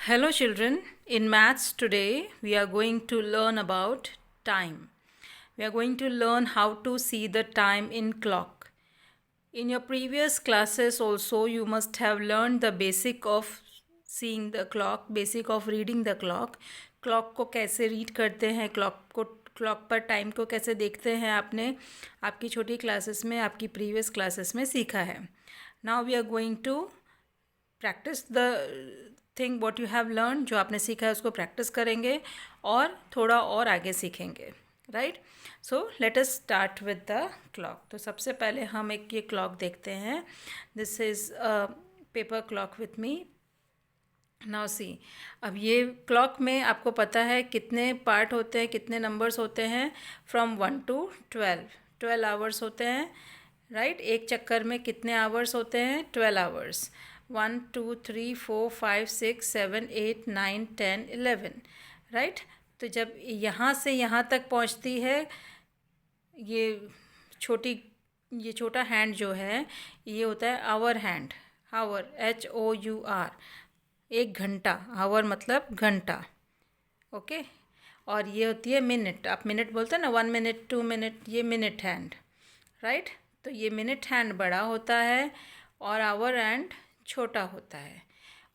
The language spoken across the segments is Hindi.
Hello children, in maths today we are going to learn about time. We are going to learn how to see the time in clock. In your previous classes also you must have learned the basic of seeing the clock, basic of reading the clock. Clock को कैसे रीड करते हैं, क्लॉक पर टाइम को कैसे देखते हैं आपने आपकी छोटी क्लासेस में, आपकी प्रीवियस क्लासेस में सीखा है. Now we are going to practise the thing what you have learn. जो आपने सीखा है उसको प्रैक्टिस करेंगे और थोड़ा और आगे सीखेंगे. Right, so let us start with the clock. तो सबसे पहले हम एक ये क्लॉक देखते हैं. This is paper clock with me. Now see, अब ये क्लॉक में आपको पता है कितने पार्ट होते हैं, कितने नंबर्स होते हैं. फ्रॉम 1 to 12 आवर्स होते हैं. राइट, एक चक्कर में कितने आवर्स होते हैं? 12 आवर्स. 1 2 3 4 5 6 7 8 9 10 11. राइट, तो जब यहाँ से यहाँ तक पहुँचती है ये छोटा हैंड जो है ये होता है आवर हैंड. आवर, HOUR, एक घंटा. आवर मतलब घंटा. ओके, और ये होती है मिनट. आप मिनट बोलते हैं ना, 1 मिनट 2 मिनट, ये मिनट हैंड. राइट, तो ये मिनट हैंड बड़ा होता है और आवर हैंड छोटा होता है.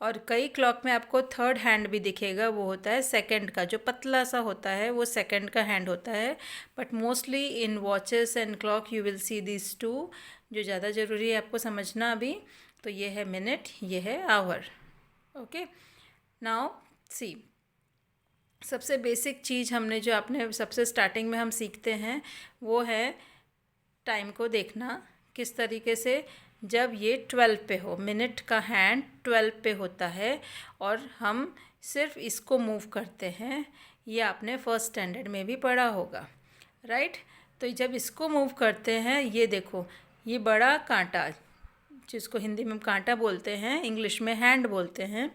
और कई क्लॉक में आपको थर्ड हैंड भी दिखेगा, वो होता है सेकंड का, जो पतला सा होता है वो सेकंड का हैंड होता है. But mostly in watches and clock you will see this too. जो ज़्यादा ज़रूरी है आपको समझना अभी, तो ये है मिनट, ये है आवर. ओके, नाउ सी, सबसे बेसिक चीज़ हमने जो आपने सबसे स्टार्टिंग में हम सीखते हैं वो है टाइम को देखना. किस तरीके से? जब ये 12 पे हो, मिनट का हैंड 12 पे होता है और हम सिर्फ इसको मूव करते हैं. ये आपने फर्स्ट स्टैंडर्ड में भी पढ़ा होगा. राइट, तो जब इसको मूव करते हैं, ये देखो, ये बड़ा कांटा जिसको हिंदी में हम कांटा बोलते हैं, इंग्लिश में हैंड बोलते हैं.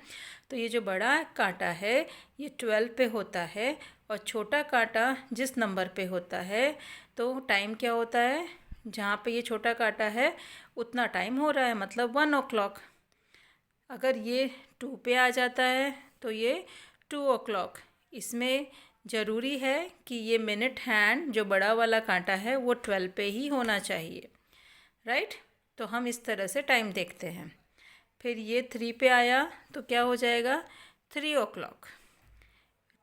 तो ये जो बड़ा कांटा है ये 12 पे होता है और छोटा कांटा जिस नंबर पे होता है, तो टाइम क्या होता है? जहाँ पे ये छोटा कांटा है उतना टाइम हो रहा है, मतलब 1 o'clock. अगर ये 2 पे आ जाता है तो ये 2 o'clock. इसमें ज़रूरी है कि ये मिनट हैंड जो बड़ा वाला कांटा है वो 12 पे ही होना चाहिए. राइट, तो हम इस तरह से टाइम देखते हैं. फिर ये 3 पे आया तो क्या हो जाएगा? 3 o'clock.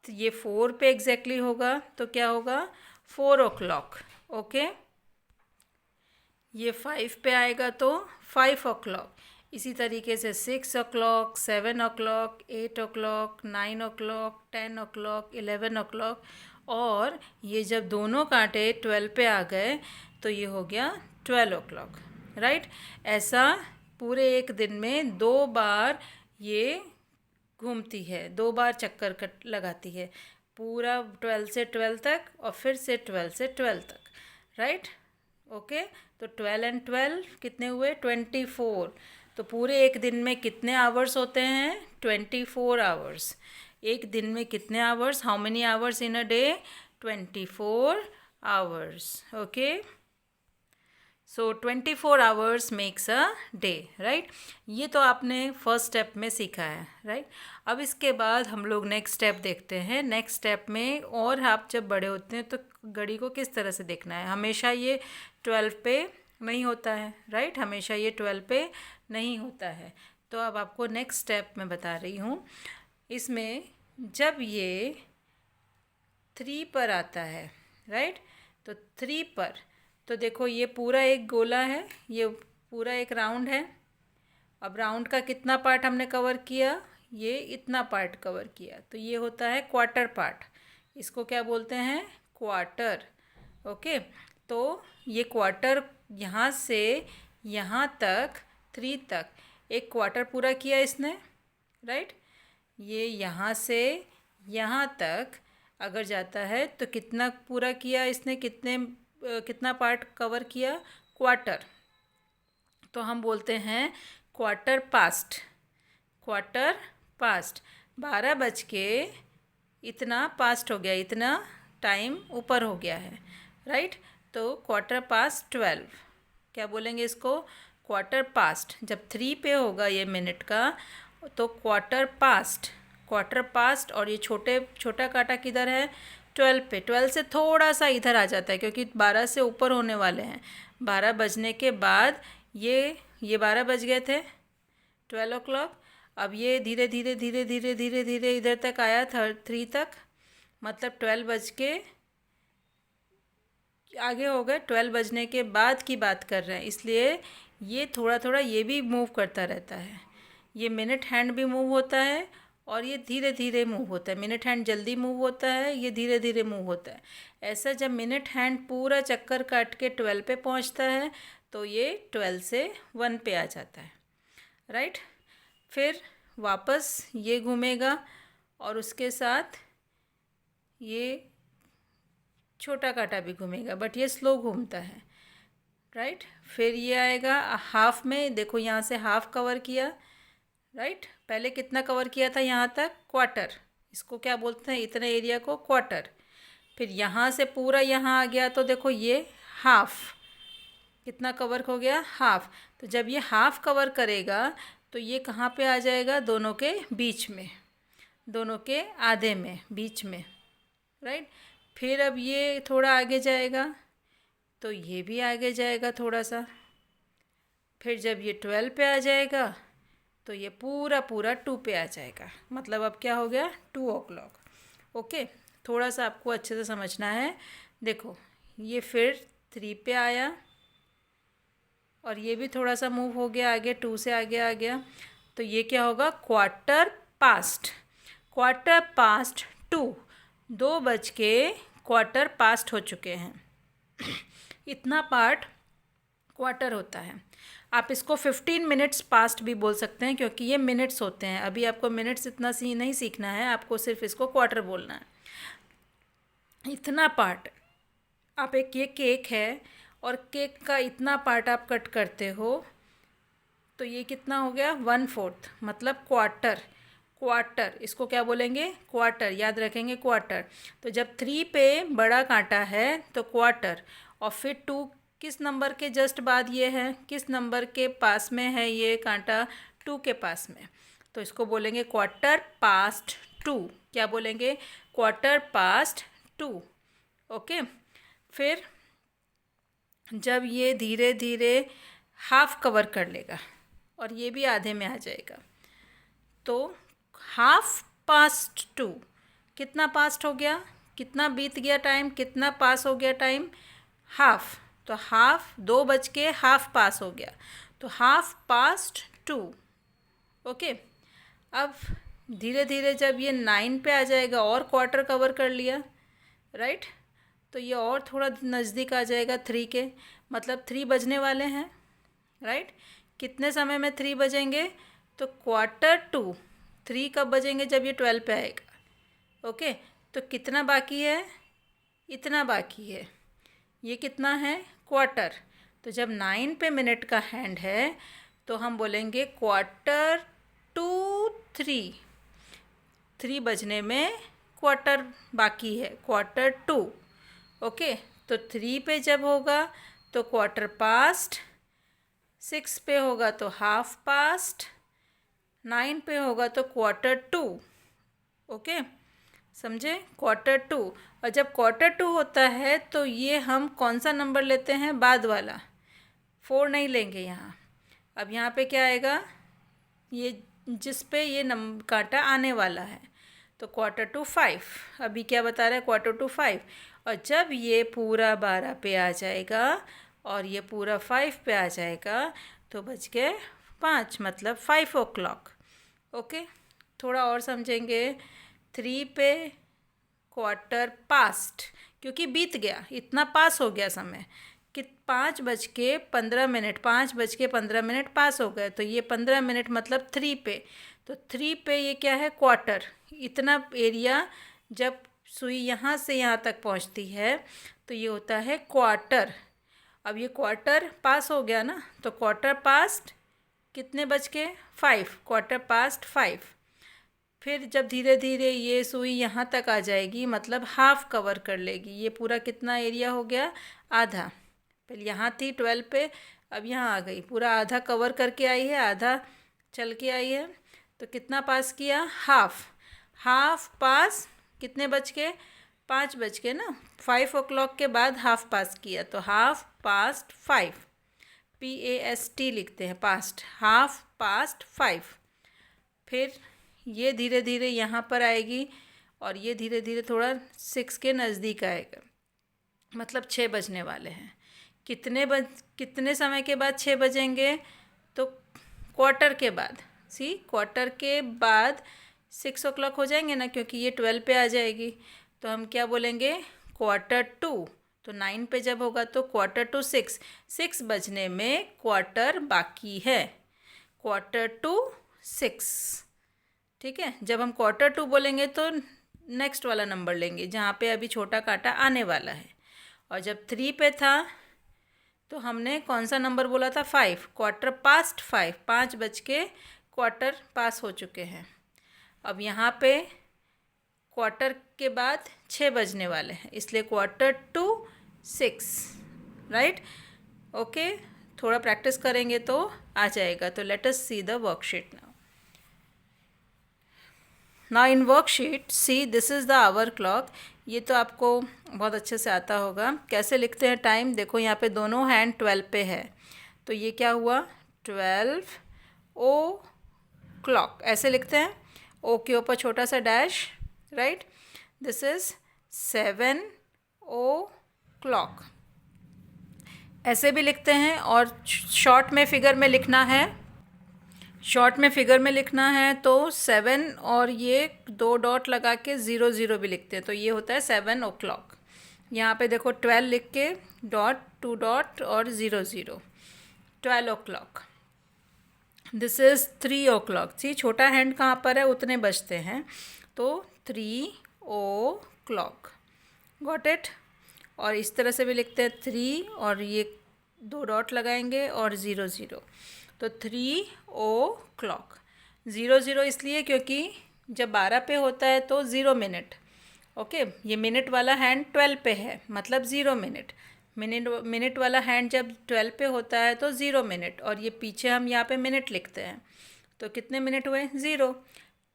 तो ये 4 पे एग्जैक्टली होगा तो क्या होगा? 4 o'clock. ओके, ये 5 पे आएगा तो 5 o'clock. इसी तरीके से 6 o'clock, 7 o'clock, 8 o'clock, 9 o'clock, 10 o'clock, 11 o'clock. और ये जब दोनों कांटे 12 पे आ गए तो ये हो गया 12 o'clock. राइट, ऐसा पूरे एक दिन में 2 बार ये घूमती है, 2 बार चक्कर लगाती है, पूरा 12 से 12 तक और फिर से 12 से 12 तक. राइट, ओके, तो 12 एंड 12 कितने हुए? 24. तो पूरे एक दिन में कितने आवर्स होते हैं? 24 आवर्स. एक दिन में कितने hours? How many hours in a day? 24 hours. Okay, so 24 hours makes a day. Right, ये तो आपने फर्स्ट स्टेप में सीखा है. राइट, अब इसके बाद हम लोग नेक्स्ट स्टेप देखते हैं. नेक्स्ट स्टेप में, और आप जब बड़े होते हैं तो घड़ी को किस तरह से देखना है. हमेशा ये 12 पे नहीं होता है. राइट, हमेशा ये 12 पे नहीं होता है. तो अब आपको नेक्स्ट स्टेप मैं बता रही हूँ. इसमें जब ये 3 पर आता है, राइट, तो 3 पर, तो देखो ये पूरा एक गोला है, ये पूरा एक राउंड है. अब राउंड का कितना पार्ट हमने कवर किया? ये इतना पार्ट कवर किया, तो ये होता है क्वार्टर पार्ट. इसको क्या बोलते हैं? क्वार्टर. ओके, तो ये क्वार्टर यहाँ से यहाँ तक 3 तक एक क्वार्टर पूरा किया इसने. राइट, ये यहाँ से यहाँ तक अगर जाता है तो कितना पूरा किया इसने? कितना पार्ट कवर किया? क्वार्टर. तो हम बोलते हैं क्वार्टर पास्ट. Quarter past. 12 बज के इतना पास्ट हो गया, इतना टाइम ऊपर हो गया है. राइट, तो क्वार्टर पास्ट 12. क्या बोलेंगे इसको? Quarter past. जब 3 पे होगा ये मिनट का तो क्वार्टर पास्ट. क्वार्टर पास्ट, और ये छोटा कांटा किधर है? 12 पे। 12 से थोड़ा सा इधर आ जाता है क्योंकि 12 से ऊपर होने वाले हैं। 12 बजने के बाद ये 12 बज गए थे, 12 o'clock। अब ये धीरे धीरे धीरे धीरे धीरे धीरे इधर तक आया, 3 तक, मतलब 12 बज के आगे हो गए। 12 बजने के बाद की बात कर रहे हैं, इसलिए ये थोड़ा थोड़ा ये भी मूव करता रहता है। ये मिनट हैंड भी मूव होता है और ये धीरे धीरे मूव होता है। मिनट हैंड जल्दी मूव होता है, ये धीरे धीरे मूव होता है। ऐसा जब मिनट हैंड पूरा चक्कर काट के 12 पे पहुंचता है तो ये 12 से 1 पे आ जाता है, राइट। फिर वापस ये घूमेगा और उसके साथ ये छोटा कांटा भी घूमेगा, बट ये स्लो घूमता है, राइट। फिर ये आएगा हाफ में, देखो यहाँ से हाफ कवर किया, राइट। पहले कितना कवर किया था? यहाँ तक, क्वार्टर। इसको क्या बोलते हैं? इतने एरिया को क्वार्टर। फिर यहाँ से पूरा यहाँ आ गया तो देखो ये हाफ, कितना कवर हो गया? हाफ। तो जब ये हाफ कवर करेगा तो ये कहाँ पे आ जाएगा? दोनों के बीच में, दोनों के आधे में, बीच में, राइट। फिर अब ये थोड़ा आगे जाएगा तो ये भी आगे जाएगा थोड़ा सा। फिर जब ये 12 पे आ जाएगा तो ये पूरा 2 पे आ जाएगा, मतलब अब क्या हो गया? 2 o'clock। ओके, थोड़ा सा आपको अच्छे से समझना है। देखो ये फिर 3 पे आया और ये भी थोड़ा सा मूव हो गया आगे, 2 से आगे आ गया, तो ये क्या होगा? Quarter past. क्वार्टर पास्ट 2, 2 बज के क्वार्टर पास्ट हो चुके हैं। इतना पार्ट क्वार्टर होता है। आप इसको 15 मिनट्स पास्ट भी बोल सकते हैं क्योंकि ये मिनट्स होते हैं। अभी आपको मिनट्स इतना नहीं सीखना है, आपको सिर्फ इसको क्वार्टर बोलना है। इतना पार्ट, आप ये केक है और केक का इतना पार्ट आप कट करते हो तो ये कितना हो गया? 1/4, मतलब क्वार्टर। क्वार्टर, इसको क्या बोलेंगे? क्वार्टर, याद रखेंगे क्वार्टर। तो जब 3 पे बड़ा कांटा है तो क्वार्टर, और फिर 2 किस नंबर के जस्ट बाद ये है? किस नंबर के पास में है ये कांटा? 2 के पास में, तो इसको बोलेंगे क्वार्टर पास्ट 2। क्या बोलेंगे? Quarter past 2। ओके। फिर जब ये धीरे धीरे हाफ कवर कर लेगा और ये भी आधे में आ जाएगा तो हाफ पास्ट 2, कितना पास्ट हो गया? कितना बीत गया टाइम? कितना पास हो गया टाइम? हाफ। तो हाफ, 2 बज के हाफ पास हो गया, तो हाफ पास्ट 2। ओके। अब धीरे धीरे जब ये 9 पे आ जाएगा और क्वार्टर कवर कर लिया, राइट, तो ये और थोड़ा नज़दीक आ जाएगा 3 के, मतलब 3 बजने वाले हैं, राइट। कितने समय में 3 बजेंगे? तो क्वार्टर 2। 3 कब बजेंगे? जब ये 12 पे आएगा। ओके, तो कितना बाकी है? इतना बाकी है। ये कितना है? क्वार्टर। तो जब 9 पे मिनट का हैंड है तो हम बोलेंगे क्वार्टर टू 3। 3 बजने में क्वार्टर बाकी है, क्वार्टर 2। ओके, तो 3 पे जब होगा तो क्वार्टर पास्ट, 6 पे होगा तो हाफ पास्ट, 9 पे होगा तो क्वार्टर 2। ओके, समझे? क्वार्टर 2। और जब क्वार्टर 2 होता है तो ये हम कौन सा नंबर लेते हैं? बाद वाला, 4 नहीं लेंगे यहाँ। अब यहाँ पे क्या आएगा? ये जिस पे ये कांटा आने वाला है, तो क्वार्टर टू 5। अभी क्या बता रहा है? Quarter to 5। और जब ये पूरा 12 पे आ जाएगा और ये पूरा 5 पे आ जाएगा तो बज गए 5, मतलब 5 o'clock। ओके, थोड़ा और समझेंगे। 3 पे क्वार्टर पास्ट, क्योंकि बीत गया, इतना पास हो गया समय कि 5 बज के 15 मिनट, 5 बज के 15 मिनट पास हो गए, तो ये 15 मिनट मतलब 3 पे। तो 3 पे ये क्या है? क्वार्टर। इतना एरिया जब सुई यहाँ से यहाँ तक पहुँचती है तो ये होता है क्वार्टर। अब ये क्वार्टर पास हो गया ना, तो क्वार्टर पास्ट कितने बज के? 5, क्वार्टर पास्ट 5। फिर जब धीरे धीरे ये सुई यहाँ तक आ जाएगी, मतलब हाफ कवर कर लेगी। ये पूरा कितना एरिया हो गया? आधा। पहले यहाँ थी 12 पे, अब यहाँ आ गई, पूरा आधा कवर करके आई है, आधा चल के आई है। तो कितना पास किया? हाफ। हाफ पास कितने बज के, 5 बज के ना, 5 o'clock के बाद हाफ पास किया तो हाफ पास्ट 5, PAST लिखते हैं, पास्ट, हाफ पास्ट 5। फिर ये धीरे धीरे यहाँ पर आएगी और ये धीरे धीरे थोड़ा 6 के नज़दीक आएगा, मतलब 6 बजने वाले हैं। कितने समय के बाद 6 बजेंगे, तो क्वार्टर के बाद, क्वार्टर के बाद 6 o'clock हो जाएंगे ना, क्योंकि ये 12 पे आ जाएगी। तो हम क्या बोलेंगे, क्वार्टर टू, तो 9 पे जब होगा तो क्वार्टर टू 6 बजने में क्वार्टर बाकी है, क्वार्टर टू 6। ठीक है, जब हम क्वार्टर टू बोलेंगे तो नेक्स्ट वाला नंबर लेंगे जहाँ पे अभी छोटा कांटा आने वाला है। और जब 3 पे था तो हमने कौन सा नंबर बोला था, 5, क्वार्टर पास्ट 5, 5 बज के क्वार्टर पास हो चुके हैं। अब यहाँ पे क्वार्टर के बाद 6 बजने वाले हैं, इसलिए क्वार्टर टू 6, राइट। ओके, थोड़ा प्रैक्टिस करेंगे तो आ जाएगा। तो let us see the worksheet now. Now in worksheet see, this is the hour clock. ये तो आपको बहुत अच्छे से आता होगा। कैसे लिखते हैं टाइम, देखो यहाँ पे दोनों हैंड 12 पे है, तो ये क्या हुआ, 12 o'clock ऐसे लिखते हैं, ओ के ऊपर छोटा सा dash, right. This is 7 o'clock ऐसे भी लिखते हैं। और शॉर्ट में फिगर में लिखना है, शॉर्ट में फिगर में लिखना है तो 7 और ये 2 डॉट लगा के 0 0 भी लिखते हैं, तो ये होता है 7 o'clock। यहाँ पे देखो 12 लिख के डॉट 2 डॉट और 0 0, 12 o'clock। This is 3 o'clock। सी छोटा हैंड कहाँ पर है, उतने बजते हैं, तो 3 o'clock, गॉट इट। और इस तरह से भी लिखते हैं 3 और ये 2 डॉट लगाएंगे और 0 0, तो 3 o'clock। 0 0 इसलिए क्योंकि जब 12 पे होता है तो 0 मिनट, ओके। ये मिनट वाला हैंड 12 पे है, मतलब 0 मिनट। मिनट वाला हैंड जब 12 पे होता है तो 0 मिनट, और ये पीछे हम यहाँ पे मिनट लिखते हैं, तो कितने मिनट हुए, 0।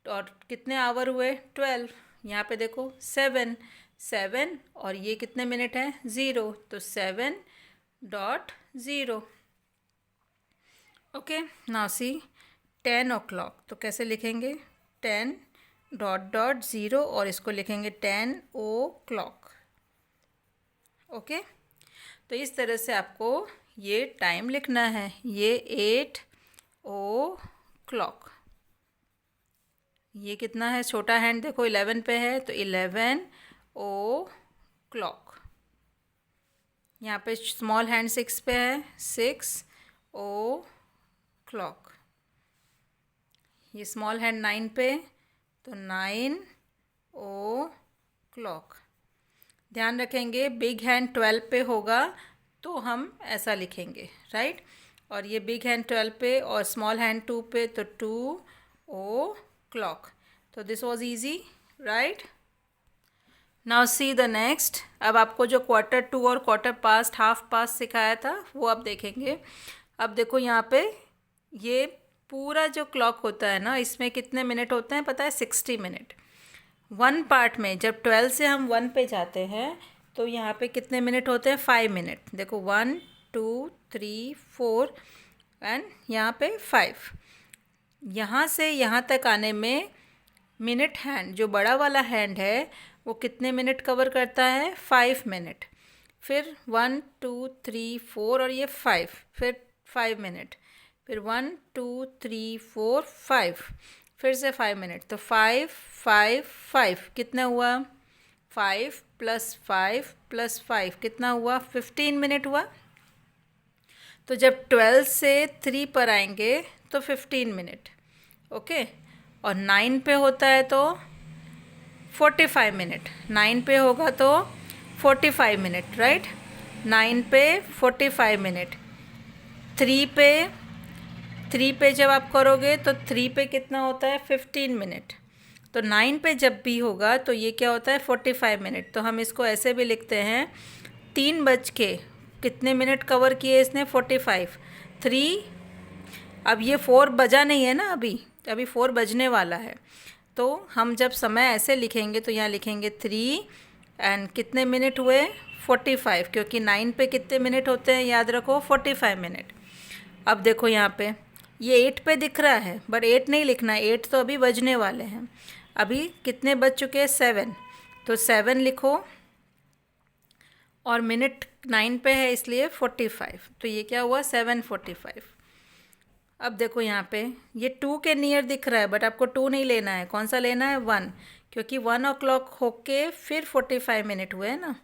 और कितने आवर हुए, 12। यहाँ पे देखो 7 और ये कितने मिनट हैं, 0, तो 7.0। ओके, नाउ सी 10 o'clock, तो कैसे लिखेंगे, 10 डॉट डॉट 0 और इसको लिखेंगे 10 o'clock। ओके, तो इस तरह से आपको ये टाइम लिखना है। ये 8 o'clock। ये कितना है, छोटा हैंड देखो 11 पे है, तो 11 o'clock। यहाँ पे स्मॉल हैंड 6 पे है, 6 o'clock। ये स्मॉल हैंड 9 पे, तो 9 o'clock। ध्यान रखेंगे बिग हैंड 12 पे होगा तो हम ऐसा लिखेंगे, राइट। और ये बिग हैंड 12 पे और स्मॉल हैंड 2 पे, तो 2 o'clock। तो this was easy, right. Now see the next. अब आपको जो क्वार्टर टू और क्वार्टर पास्ट, हाफ पास्ट सिखाया था वो आप देखेंगे। अब देखो यहाँ पे ये पूरा जो क्लॉक होता है ना, इसमें कितने मिनट होते हैं पता है, 60 मिनट। 1 पार्ट में जब 12 से हम 1 पे जाते हैं तो यहाँ पे कितने मिनट होते हैं, 5 मिनट। देखो 1 2 3 4 एंड यहाँ पे 5। यहाँ से यहाँ तक आने में मिनट हैंड, जो बड़ा वाला हैंड है, वो कितने मिनट कवर करता है, 5 मिनट। फिर 1 2 3 4 और ये 5, फिर 5 मिनट, फिर 1 2 3 4 5, फिर से 5 मिनट। तो 5 5 5 कितना हुआ, 5 + 5 + 5 कितना हुआ, 15 मिनट हुआ। तो जब 12 से 3 पर आएंगे तो 15 मिनट, ओके। और 9 पे होता है तो 45 मिनट, 9 पे होगा तो 45 मिनट, राइट। 9 पे 45 मिनट। 3 पे जब आप करोगे तो 3 पे कितना होता है, 15 मिनट। तो 9 पे जब भी होगा तो ये क्या होता है, 45 मिनट। तो हम इसको ऐसे भी लिखते हैं, 3 बज के कितने मिनट कवर किए इसने, 45। 3, अब ये 4 बजा नहीं है ना, अभी 4 बजने वाला है। तो हम जब समय ऐसे लिखेंगे तो यहाँ लिखेंगे 3 एंड कितने मिनट हुए 45, क्योंकि 9 पे कितने मिनट होते हैं याद रखो 45 मिनट। अब देखो यहाँ पे ये 8 पे दिख रहा है, बट 8 नहीं लिखना है, 8 तो अभी बजने वाले हैं। अभी कितने बज चुके हैं 7, तो 7 लिखो और मिनट 9 पे है इसलिए 45, तो ये क्या हुआ 7:45। अब देखो यहाँ पे ये 2 के नियर दिख रहा है, बट आपको 2 नहीं लेना है, कौन सा लेना है 1, क्योंकि 1 o'clock होके फिर 45 मिनट हुए हैं ना।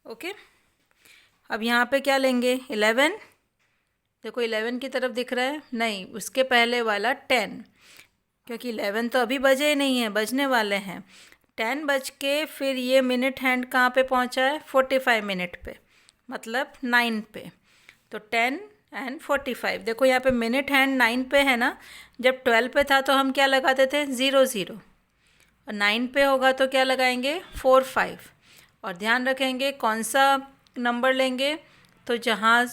ओके, अब यहाँ पे क्या लेंगे 11, देखो 11 की तरफ दिख रहा है, नहीं उसके पहले वाला 10, क्योंकि 11 तो अभी बजे ही नहीं है, बजने वाले हैं। 10 बज के फिर ये मिनट हैंड कहाँ पे पहुँचा है 45 मिनट पे, मतलब 9 पे। तो 10 एंड 45, देखो यहाँ पे मिनट हैंड 9 पे है ना, जब 12 पे था तो हम क्या लगाते थे 00, और 9 पे होगा तो क्या लगाएंगे 45। और ध्यान रखेंगे कौन सा नंबर लेंगे, तो जहाँ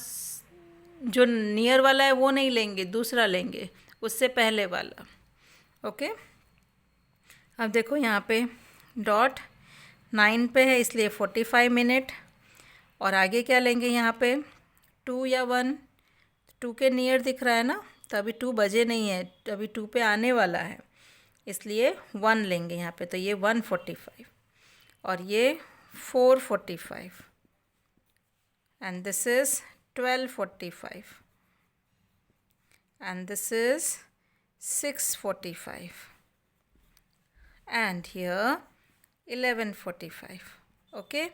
जो नियर वाला है वो नहीं लेंगे, दूसरा लेंगे, उससे पहले वाला। ओके, अब देखो यहाँ पे डॉट 9 पे है इसलिए 45 मिनट, और आगे क्या लेंगे यहाँ पे 2 या 1, 2 के नियर दिख रहा है ना, तो अभी 2 बजे नहीं है, अभी 2 पे आने वाला है, इसलिए 1 लेंगे यहाँ पे, तो ये 1:45 और ये 4:45 and this is 12:45 and this is 6:45 and here 11:45. Okay,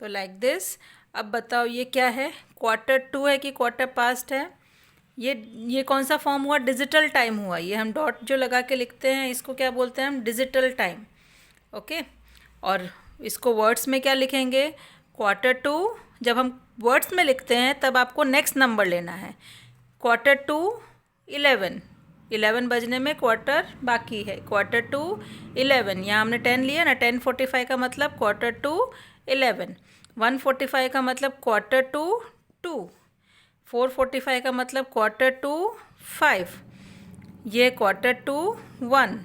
तो लाइक दिस। अब बताओ ये क्या है, 1/4 है कि 1/4 है? ये कौन सा फॉर्म हुआ, डिजिटल टाइम हुआ। ये हम डॉट जो लगा के लिखते हैं इसको क्या बोलते हैं हम, डिजिटल टाइम। ओके, और इसको वर्ड्स में क्या लिखेंगे 1/4। जब हम वर्ड्स में लिखते हैं तब आपको नेक्स्ट नंबर लेना है, 1/4 11 बजने में क्वार्टर बाकी है, 1/4 यहाँ हमने 10 लिया ना, 10:45 का मतलब 1/4 1:45 का मतलब 1/4 4:45 का मतलब 1/4 ये 1/4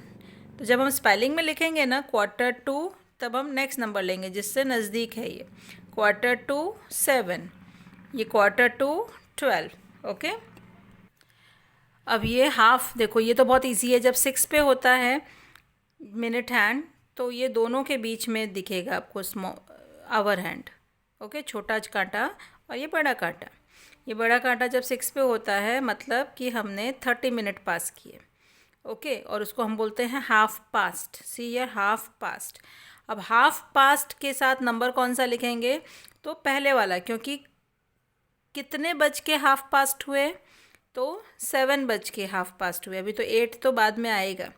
तो जब हम स्पेलिंग में लिखेंगे ना 1/4 तब हम नेक्स्ट नंबर लेंगे जिससे नज़दीक है, ये 1/4 ये 1/4 ओके। अब ये हाफ देखो, ये तो बहुत इजी है, जब 6 पे होता है मिनट हैंड तो ये दोनों के बीच में दिखेगा आपको आवर हैंड। ओके, छोटा कांटा और ये बड़ा कांटा, ये बड़ा कांटा जब 6 पे होता है मतलब कि हमने 30 मिनट पास किए। ओके, और उसको हम बोलते हैं half past, see here half past. अब हाफ पास्ट के साथ नंबर कौन सा लिखेंगे, तो पहले वाला, क्योंकि कितने बज के हाफ पास्ट हुए, तो 7 बज के हाफ पास्ट हुए, अभी तो 8 तो बाद में आएगा,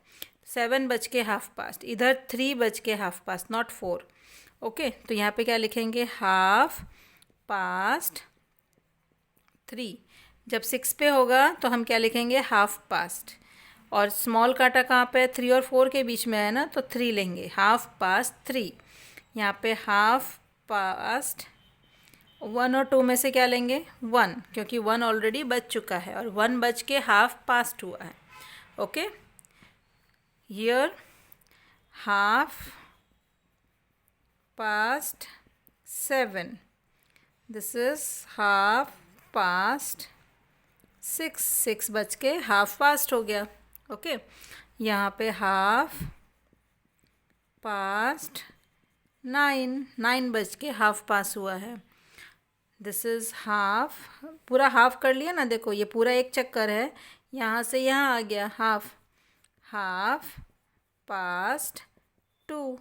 7 बज के हाफ पास्ट, इधर 3 बज के हाफ पास्ट, नॉट 4। ओके, तो यहाँ पे क्या लिखेंगे हाफ पास्ट 3। जब 6 पे होगा तो हम क्या लिखेंगे हाफ पास्ट, और स्मॉल कांटा कहाँ पे 3 और 4 के बीच में है ना, तो 3 लेंगे, हाफ पास्ट 3। यहाँ पे हाफ पास्ट 1 और 2 में से क्या लेंगे 1, क्योंकि 1 ऑलरेडी बज चुका है और 1 बज के हाफ पास्ट हुआ है। Okay, here half past 7, this is half past 6, 6 बज के हाफ पास्ट हो गया। ओके, यहाँ पे हाफ पास्ट 9, 9 बज के हाफ पास हुआ है, दिस इज़ हाफ, पूरा हाफ कर लिया ना, देखो ये पूरा एक चक्कर है, यहाँ से यहाँ आ गया half, half past 2,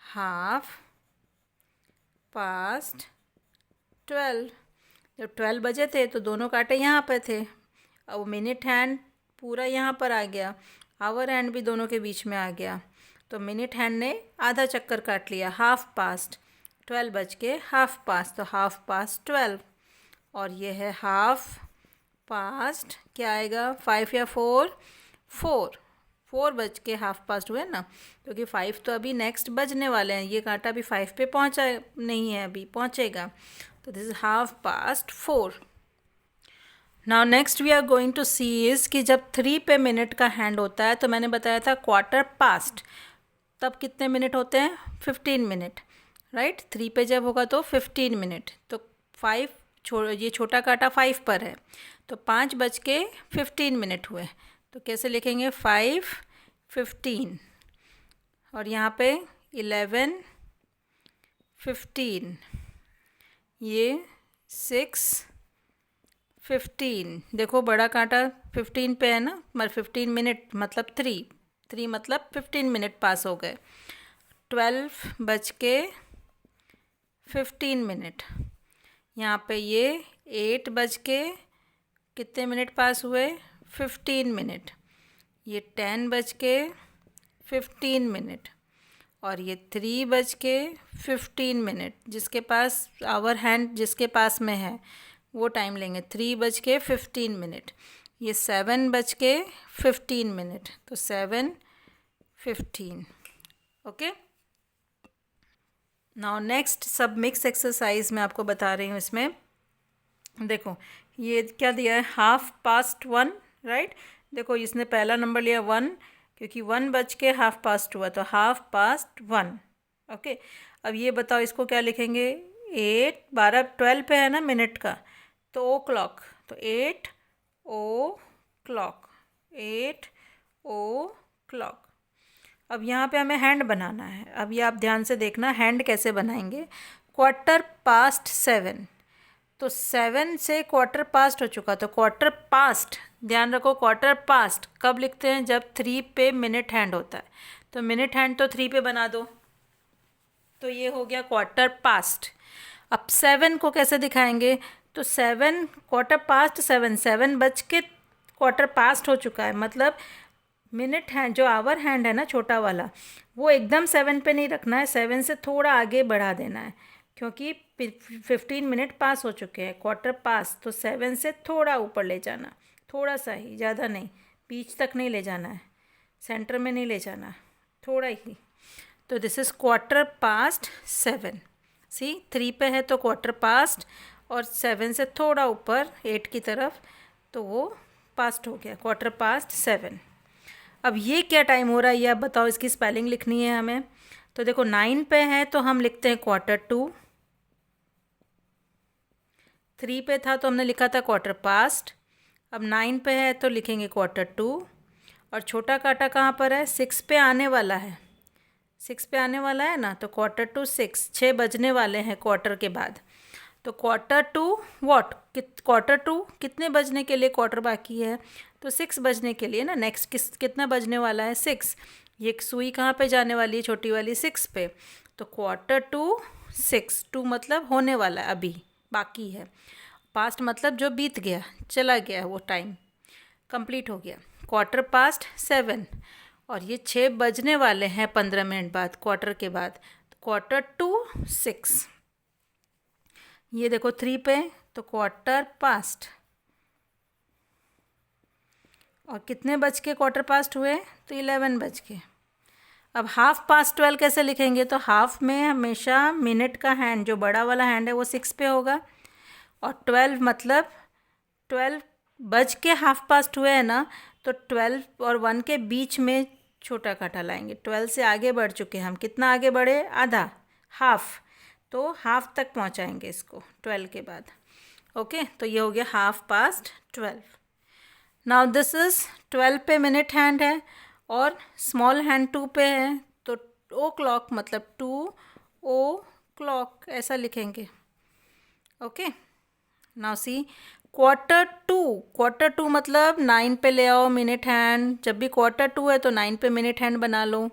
half past 12। जब 12 बजे थे तो दोनों कांटे यहाँ पे थे, अब मिनट हैंड पूरा यहाँ पर आ गया, आवर हैंड भी दोनों के बीच में आ गया, तो मिनट हैंड ने आधा चक्कर काट लिया, हाफ पास्ट 12 बज के हाफ पास्ट, तो हाफ पास्ट 12। और ये है हाफ पास्ट, क्या आएगा 5 या 4, 4 बज के हाफ पास्ट हुए ना, क्योंकि 5 तो अभी नेक्स्ट बजने वाले हैं, ये कांटा अभी 5 पे पहुंचा नहीं है, अभी पहुंचेगा, तो this is half past 4। Now next we are going to see is कि जब 3 पे मिनट का हैंड होता है तो मैंने बताया था क्वार्टर पास्ट, तब कितने मिनट होते हैं? 15 मिनट, राइट। 3 पे जब होगा तो 15 मिनट, तो 5 ये छोटा काटा 5 पर है, तो 5:15 हुए। तो कैसे लिखेंगे? 5:15, और यहाँ पे 11:15, ये 6:15। देखो बड़ा कांटा 15 पे है ना, मगर 15 मिनट मतलब 3 मतलब 15 मिनट पास हो गए। 12:15, यहाँ पे ये 8 कितने मिनट पास हुए? 15 मिनट। ये 10:15, और ये 3:15। जिसके पास आवर हैंड जिसके पास में है वो टाइम लेंगे। 3:15। ये 7:15, तो 7:15। ओके। नाउ नेक्स्ट सब मिक्स एक्सरसाइज मैं आपको बता रही हूँ। इसमें देखो ये क्या दिया है? 1:30, राइट। देखो इसने पहला नंबर लिया 1, क्योंकि 1:30 हुआ, तो 1:30। ओके। अब ये बताओ इसको क्या लिखेंगे? 8, 12, 12 पे है ना मिनट का, तो ओ क्लॉक, तो 8 o'clock, 8 o'clock। अब यहाँ पे हमें हैंड बनाना है। अब ये आप ध्यान से देखना हैंड कैसे बनाएंगे। 7:15, तो 7 से 7:15 हो चुका, तो 7:15। ध्यान रखो 7:15 कब लिखते हैं? जब 3 पे मिनट हैंड होता है, तो मिनट हैंड तो 3 पे बना दो, तो ये हो गया 7:15। अब 7 को कैसे दिखाएंगे? तो 7 7:15, 7 बज के 7:15 हो चुका है, मतलब मिनट हैंड जो आवर हैंड है ना छोटा वाला, वो एकदम 7 पे नहीं रखना है, 7 से थोड़ा आगे बढ़ा देना है, क्योंकि 15 मिनट पास हो चुके हैं। 7:15, तो 7 से थोड़ा ऊपर ले जाना, थोड़ा सा ही, ज़्यादा नहीं, बीच तक नहीं ले जाना है, सेंटर में नहीं ले जाना, थोड़ा ही। तो दिस इज़ 7:15। सी 3 पे है तो 7:15, और 7 से थोड़ा ऊपर 8 की तरफ, तो वो पास्ट हो गया 7:15। अब ये क्या टाइम हो रहा है ये आप बताओ, इसकी स्पेलिंग लिखनी है हमें। तो देखो 9 पे है तो हम लिखते हैं 2:15, 3 पे था तो हमने लिखा था 7:15, अब 9 पे है तो लिखेंगे 2:15, और छोटा काटा कहाँ पर है? 6 पे आने वाला है, 6 पे आने वाला है ना, तो 5:45, 6 बजने वाले हैं क्वार्टर के बाद, तो 2:15 व्हाट? 2:15 कितने बजने के लिए क्वार्टर बाकी है? तो 6 बजने के लिए ना। नेक्स्ट कितना बजने वाला है? 6। ये सुई कहाँ पे जाने वाली है? छोटी वाली 6 पे, तो 5:45, 2 मतलब होने वाला है, अभी बाकी है। पास्ट मतलब जो बीत गया, चला गया, वो टाइम कंप्लीट हो गया। 7:15, और ये 6 बजने वाले हैं 15 मिनट बाद क्वार्टर के बाद, तो 5:45। ये देखो 3 पे, तो 7:15, और कितने बज के 7:15 हुए? तो 11 बज के। अब 12:30 कैसे लिखेंगे? तो हाफ में हमेशा मिनट का हैंड जो बड़ा वाला हैंड है वो 6 पे होगा, और 12 मतलब 12 बज के 12:30 हुए हैं ना, तो 12 और 1 के बीच में छोटा काटा लाएंगे। 12 से आगे बढ़ चुके हैं हम, कितना आगे बढ़े? आधा, हाफ, तो हाफ तक पहुंचाएंगे इसको 12 के बाद। ओके, तो ये हो गया 12:30। नाउ दिस इज़ 12 पे मिनट हैंड है, और स्मॉल हैंड 2 पे है, तो ओ क्लॉक मतलब 2 o'clock ऐसा लिखेंगे। ओके। नाउ सी 2:15 मतलब 9 पे ले आओ मिनट हैंड। जब भी 2:15 है तो 9 पे मिनट हैंड बना लो,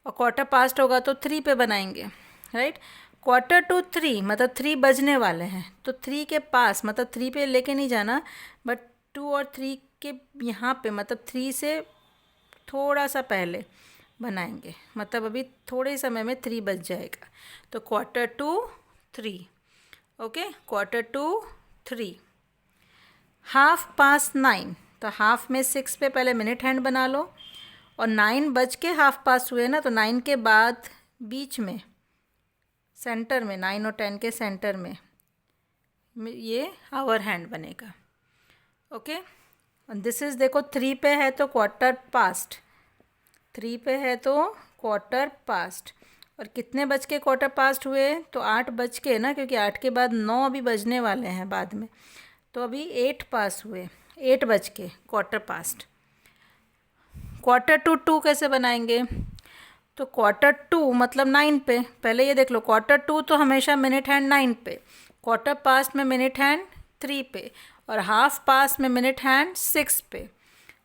और 7:15 होगा तो 3 पे बनाएंगे, राइट। 2:45 मतलब 3 बजने वाले हैं, तो 3 के पास मतलब 3 पे लेके नहीं जाना, बट 2 और 3 के यहाँ पे मतलब 3 से थोड़ा सा पहले बनाएंगे, मतलब अभी थोड़े समय में 3 बज जाएगा, तो 2:45। ओके, 2:45। 9:30, तो हाफ में 6 पे पहले मिनट हैंड बना लो, और 9 बज के 9:30 हुए ना, तो 9 के बाद बीच में सेंटर में 9 और 10 के सेंटर में ये आवर हैंड बनेगा। ओके, दिस इज़ देखो 3 पे है तो क्वार्टर पास्ट, 3 पे है तो क्वार्टर पास्ट। और कितने बज के क्वार्टर पास्ट हुए? तो 8 बज के ना, क्योंकि 8 के बाद 9 अभी बजने वाले हैं बाद में, तो अभी 8 पास हुए, 8 बज के क्वार्टर पास्ट। क्वार्टर टू 2 कैसे बनाएंगे? तो क्वार्टर टू मतलब 9 पे, पहले ये देख लो, क्वार्टर टू तो हमेशा मिनट हैंड 9 पे, क्वार्टर पास्ट में मिनट हैंड 3 पे, और हाफ पास्ट में मिनट हैंड 6 पे।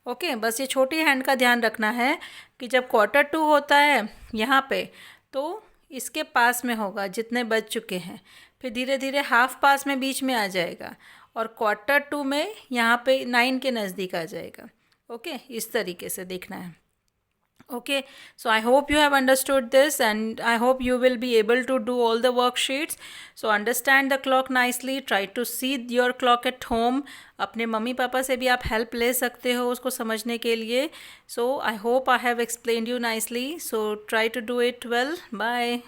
ओके, बस ये छोटी हैंड का ध्यान रखना है कि जब क्वार्टर टू होता है यहाँ पे, तो इसके पास में होगा जितने बज चुके हैं, फिर धीरे धीरे हाफ पास में बीच में आ जाएगा, और क्वार्टर टू में यहाँ पे 9 के नज़दीक आ जाएगा। ओके, इस तरीके से देखना है। Okay, so I hope you have understood this, and I hope you will be able to do all the worksheets. So understand the clock nicely, try to see your clock at home. अपने मम्मी पापा से भी आप हेल्प ले सकते हो उसको समझने के लिए. So I hope I have explained you nicely. So try to do it well. Bye.